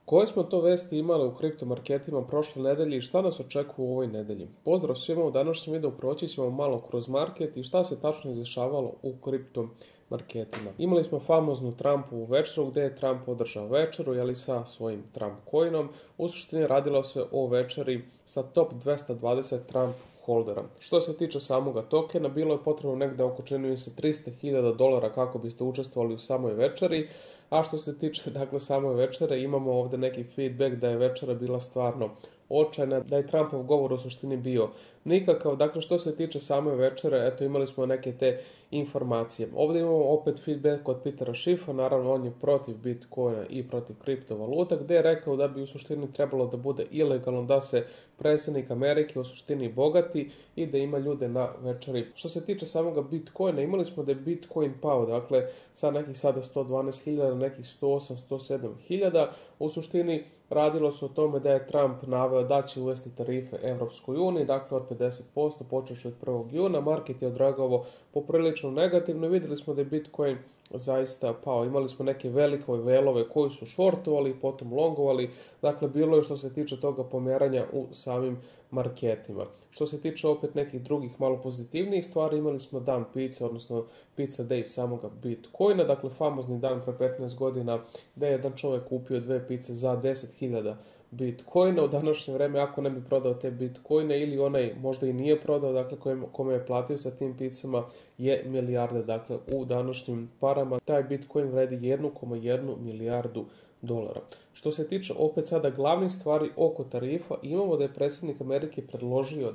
Koje smo to vesti imali u kriptomarketima prošle nedelje i šta nas očekuje u ovoj nedelji? Pozdrav svima, u današnjem videu proći ćemo malo kroz market i šta se tačno izdešavalo u kriptomarketima. Imali smo famoznu Trumpovu večeru gdje je Trump održao večeru sa svojim Trump coinom. U suštini radilo se o večeri sa top 220 Trump holdera. Što se tiče samoga tokena, bilo je potrebno negdje oko čini se $300.000 kako biste učestvovali u samoj večeri. A što se tiče same večere, imamo ovdje neki feedback da je večera bila stvarno očajna, da je Trumpov govor u suštini bio nikakav. Dakle, što se tiče same večere, imali smo neke te informacije. Ovdje imamo opet feedback od Petera Schiffa, naravno on je protiv Bitcoina i protiv kriptovaluta, gdje je rekao da bi u suštini trebalo da bude ilegalno da se predsjednik Amerike u suštini bogati i da ima ljude na večeri. Što se tiče samoga Bitcoina, imali smo da je Bitcoin pao, dakle sa nekih sada 112.000, nekih 108-107.000. U suštini radilo se o tome da je Trump naveo da će uvesti tarife Evropskoj uniji, dakle od 50%, počevši od 1. juna. Market je odreagovao poprilično negativno. Vidjeli smo da je Bitcoin zaista pao. Imali smo neke velike velove koji su shortovali, potom longovali. Dakle, bilo je što se tiče toga pomjeranja u samim marketima. Što se tiče opet nekih drugih malo pozitivnijih stvari, imali smo dan pice, odnosno pizza day samoga Bitcoina, dakle famozni dan pre 15 godina gdje je jedan čovjek kupio 2 pice za 10.000 Bitcoina. U današnje vrijeme, ako ne bi prodao te Bitcoine ili onaj možda i nije prodao, dakle kome je platio sa tim picama, je milijarde. Dakle, u današnjim parama taj Bitcoin vredi 1,1 milijardu dolara. Što se tiče opet sada glavnih stvari oko tarifa, imamo da je predsjednik Amerike predložio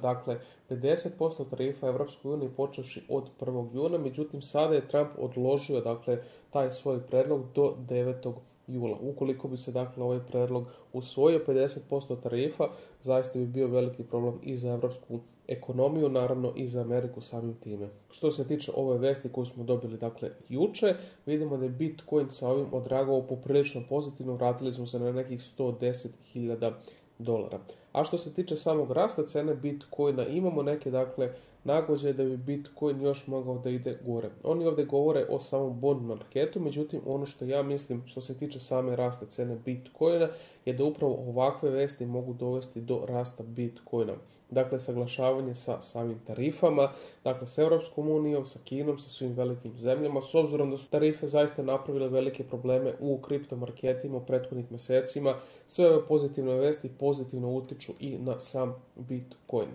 50% tarifa Evropskoj uniji počevši od 1. juna, međutim sada je Trump odložio taj svoj predlog do 9. jula. Ukoliko bi se ovaj predlog usvojio, 50% tarifa zaista bi bio veliki problem i za evropsku ekonomiju, naravno i za Ameriku samim time. Što se tiče ove vesti koju smo dobili juče, vidimo da je Bitcoin sa ovim odreagovao poprilično pozitivno, vratili smo se na nekih $110.000. A što se tiče samog rasta cene Bitcoina, imamo neke nagođaje da bi Bitcoin još mogao da ide gore. Oni ovdje govore o samom bond marketu, međutim ono što ja mislim što se tiče same rasta cene Bitcoina je da upravo ovakve vesti mogu dovesti do rasta Bitcoina. Dakle, saglašavanje sa samim tarifama, dakle s Europskom unijom, sa Kinom, sa svim velikim zemljama, s obzirom da su tarife zaista napravile velike probleme u kriptomarketima u prethodnih mjesecima. Sve ove pozitivne vesti pozitivno utiču i na sam Bitcoin.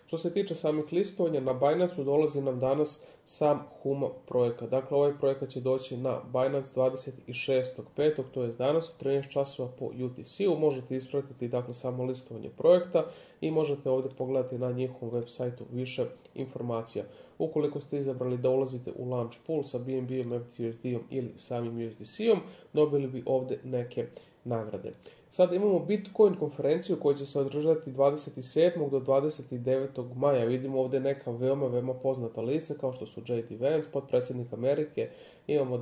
Što se tiče samih listovanja, na Binance dolazi nam danas sam Huma projekat. Dakle, ovaj projekat će doći na Binance 26.5. to je danas u 13 časova po UTC-u. Možete ispratiti samo listovanje projekta i možete ovdje pogledati na njihovom web sajtu više informacija. Ukoliko ste izabrali da ulazite u launch pool sa BNB-om, FTUSD-om ili samim USDC-om, dobili bi ovdje neke nagrade. Sad imamo Bitcoin konferenciju koja će se održati 27. do 29. maja. Vidimo ovdje neka veoma poznata lica kao što su J.D. Vance, potpredsjednik Amerike. Imamo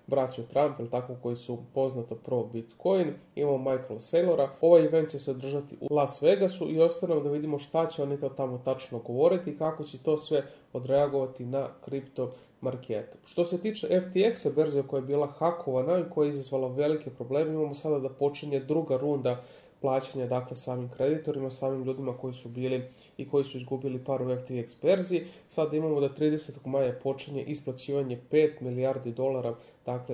braću Trump, koji su poznato pro Bitcoin. Imamo Michael Saylora. Ovaj event će se održati u Las Vegasu i ostaje da vidimo šta će oni to tamo tačno govoriti i kako će to sve odreagovati na kripto market. Što se tiče FTX-a, berze koja je bila hakovana i koja je izazvala velike probleme, imamo sada da počinje druga runda plaćanja samim kreditorima, samim ljudima koji su bili i koji su izgubili par u FTX berzi. Sada imamo da 30. maja počinje isplaćivanje $5 milijardi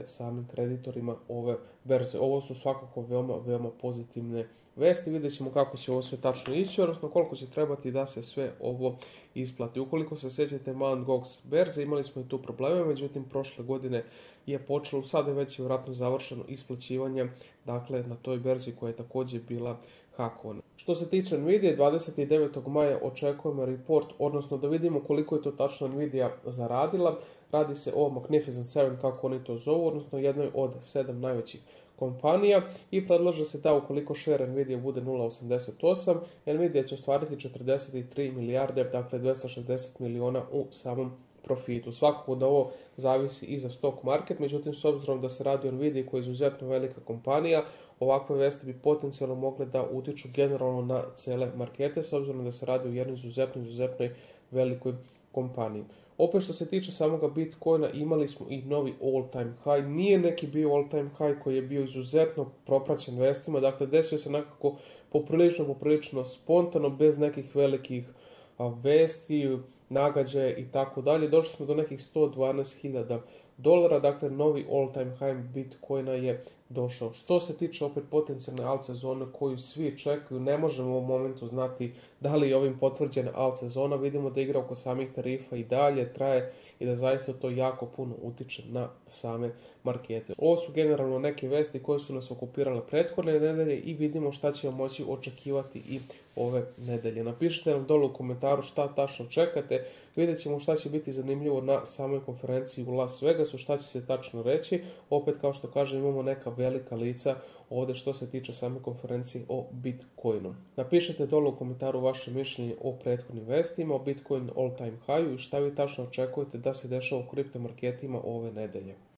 samim kreditorima ove berze. Ovo su svakako veoma pozitivne vesti. Vidjet ćemo kako će ovo sve tačno ići, odnosno koliko će trebati da se sve ovo isplati. Ukoliko se sjećate Mt. Gox berze, imali smo i tu probleme, međutim prošle godine je počelo, sada je već vjerojatno završeno isplaćivanje na toj berzi koja je također bila hakovana. Što se tiče Nvidia, 29. maja očekujemo report, odnosno da vidimo koliko je to tačno Nvidia zaradila. Radi se o Magnificent 7, kako oni to zovu, odnosno jednoj od 7 najvećih kompanija i predlaže se da ukoliko share Nvidia bude 0,88, Nvidia će ostvariti 43 milijarde, dakle 260 miliona u samom profitu. Svakako da ovo zavisi i za stock market, međutim s obzirom da se radi o Nvidia koja je izuzetno velika kompanija, ovakve vesti bi potencijalno mogle da utiču generalno na cele markete, s obzirom da se radi o jednoj izuzetnoj velikoj kompaniji. Opet što se tiče samoga Bitcoina, imali smo i novi all time high. Nije neki bio all time high koji je bio izuzetno propraćen vestima, dakle desio se nekako poprilično spontano, bez nekih velikih vesti, nagađaje i tako dalje. Došli smo do nekih $112.000, dakle novi all time high Bitcoina je došao. Što se tiče opet potencijalne alt sezone koju svi čekuju, ne možemo u ovom momentu znati da li je ovim potvrđena alt sezona. Vidimo da igra oko samih tarifa i dalje traje i da zaista to jako puno utiče na same markete. Ovo su generalno neke vesti koje su nas okupirale prethodne nedelje i vidimo šta ćemo moći očekivati i ove nedelje. Napišite nam dole u komentaru šta tačno čekate, vidjet ćemo šta će biti zanimljivo na samoj konferenciji u Las Vegasu, šta će se tačno reći. Opet, kao što kažem, imamo neka velika lica ovdje što se tiče same konferencije o Bitcoinu. Napišite dole u komentaru vaše mišljenje o prethodnim vestima, o Bitcoin all time high i šta vi tačno očekujete da se dešava u kriptomarketima ove nedelje.